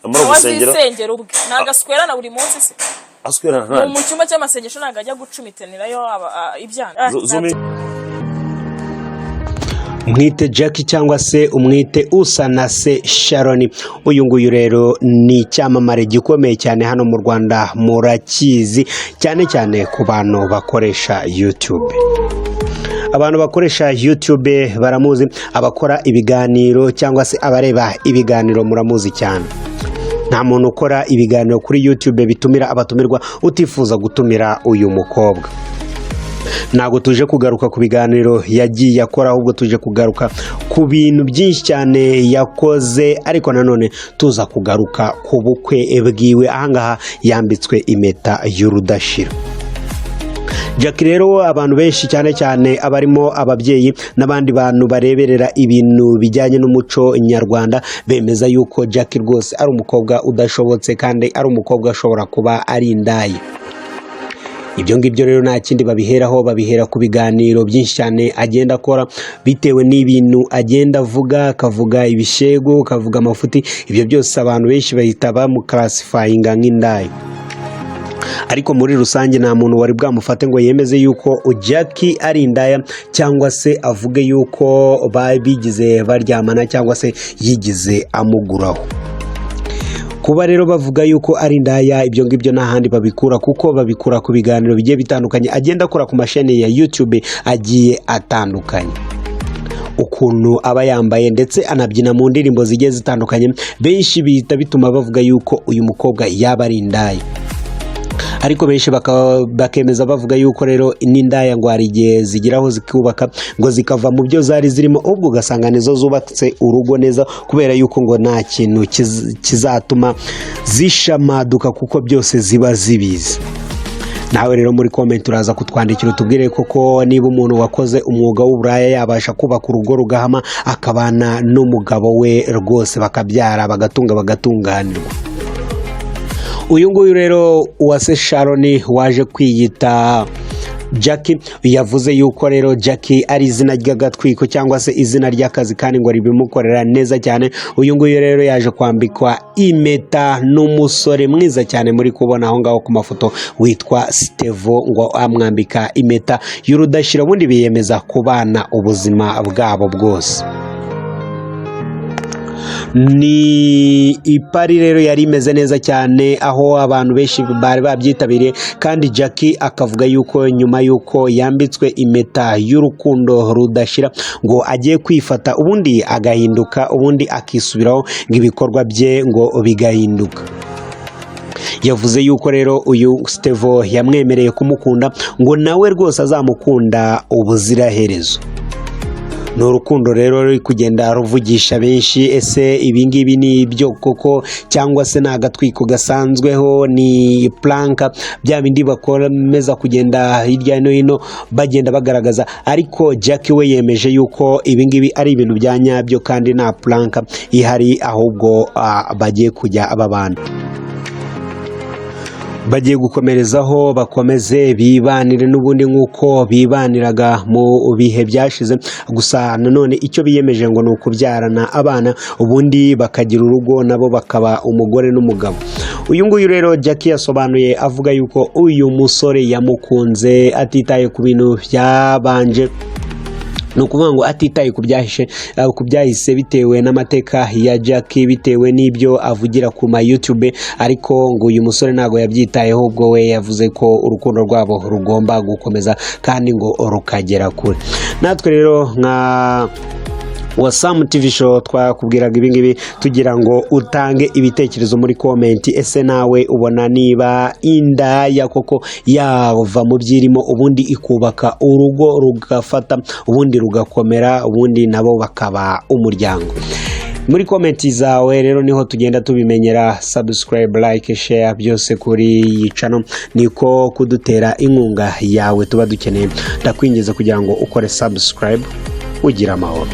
muri gusengera wasengera ubwe nagaswera na buri munsi se aswera nani mu cyumba cy'amasengesho nagajya gucumitanirayo ibyana umwite Jackie cyangwa se umwite Usanase Sharon. Uyu nguyu rero ni icyamamare gikomeye cyane hano mu Rwanda, murakizi cyane cyane ku bantu bakoresha YouTube. Abantu bakoresha YouTube baramuzi, abakora ibiganiro cyangwa se abareba ibiganiro muramuzi cyane. Nta muntu ukora ibiganiro kuri YouTube bitumira abatumirwa utifuza gutumira uyu mukobwa. Ntabwo tuje kugaruka ku biganiro yagiye akora, ahubwo tuje kugaruka ku bintu byinshi cyane yakoze, ariko nanone tuza kugaruka ku bukwe bwiwe. Ahangaha yambitswe impeta y'urudashira. Jackie rero abantu benshi cyane cyane abarimo ababyeyi n'abandi bantu bareberera ibintu bijyanye n'umuco nyarwanda bemeza yuko Jackie rwose ari umukobwa udashobotse kandi ari umukobwa ashobora kuba ari indaya. Ibyo ngibyo rero nta kindi babiheraho, babihera ku biganiro byinshi cyane agenda akora bitewe n'ibintu agenda avuga, akavuga ibishego, akavuga amafuti. Ibyo byose abantu benshi bahita bamuclassifyinga nk'indaya, ariko muri rusange nta muntu wari bwamufate ngo yemeze yuko Jackie ari indaya cyangwa se avuge yuko bigize baryamana cyangwa se yigize amuguraho. Kuba rero bavuga yuko ari indaya, ibyo ngibyo nta handi babikura, kuko babikura ku biganiro bigiye bitandukanye agenda akora ku masheni ya YouTube agiye atandukanye. Ukuntu aba yambaye ndetse anabyina mu ndirimbo zigiye zitandukanye, benshi bihita bituma bavuga yuko uyu mukobwa yaba ari indaya. Ariko benshi bakemeza bavuga yuko rero n'indaya ngo hari igihe zigiraho zikubaka ngo zikava mu byo zari zirimo, ubwo ugasanga nizo zubatse urugo neza, kubera yuko ngo nta kintu kizatuma zishamaduka kuko byose ziba zibizi. Nawe rero muri comment uraza kutwandikira utubwire koko niba umuntu wakoze umwuga w'uburaya yabasha kubaka urugo rugahama akabana n'umugabo we rwose bakabyara bagatunga bagatunganirwa. Uyu nguyu rero Uwase Sharon waje kwiyita Jackie yavuze yuko rero Jackie ari izina ry'agatwiko cyangwa se izina ry'akazi kandi ngo ribimukorera neza cyane. Uyu nguyu rero yaje kwambikwa impeta n'umusore mwiza cyane muri kubona aho ngaho ku mafoto witwa Stevo, ngo amwambika impeta y'urudashira, ubundi biyemeza kubana ubuzima bwabo bwose. Ni ipari rero yari imeze neza cyane aho abantu benshi bari babyitabiriye, kandi Jackie akavuga yuko nyuma yuko yambitswe impeta y'urukundo rudashira ngo agiye kwifata ubundi agahinduka, ubundi akisubiraho ngo ibikorwa bye ngo bigahinduka. Yavuze yuko rero uyu Stevo yamwemereye kumukunda, ngo nawe rwose azamukunda ubuziraherezo. Ni urukundo rero ruri kugenda ruvugisha benshi. Ese ibingibi ni byo koko cyangwa se ni agatwiko gasanzweho, ni planka bya bindi bakomeza kugenda hirya no hino bagenda bagaragaza? Ariko Jackie we yemeje yuko ibingibi ari ibintu bya nyabyo kandi nta planka ihari, ahubwo bagiye kujya ababana, bagiye gukomerezaho bakomeze bibanire n'ubundi nk'uko bibaniraga mu bihe byashize. Gusa nanone icyo biyemeje ngo ni ukubyarana abana, ubundi bakagira urugo nabo bakaba umugore n'umugabo. Uyu nguyu rero Jackie yasobanuye avuga yuko uyu musore yamukunze atitaye ku bintu byabanje, ni ukuvuga ngo atitaye ku byahise bitewe n'amateka ya Jackie, bitewe n'ibyo avugira ku ma YouTube, ariko ngo uyu musore ntago yabyitayeho. Ubwo we yavuze ko urukundo rwabo rugomba gukomeza kandi ngo rukagera kure. Natwe rero nka Wasam TV show twakubwiraga ibingibi tugira ngo utange ibitekerezo muri comment. Ese nawe ubona niba indaya koko yava mu byirimo ubundi ikubaka urugo rugafata ubundi rugakomera, ubundi nabo bakaba umuryango? Muri comment zawe rero niho tugenda tubimenyera. Subscribe, like, share byose kuri iyi channel niko kudutera inkunga yawe tuba dukeneye. Ndakwinjiza kugira ngo ukore subscribe ugira amahoro.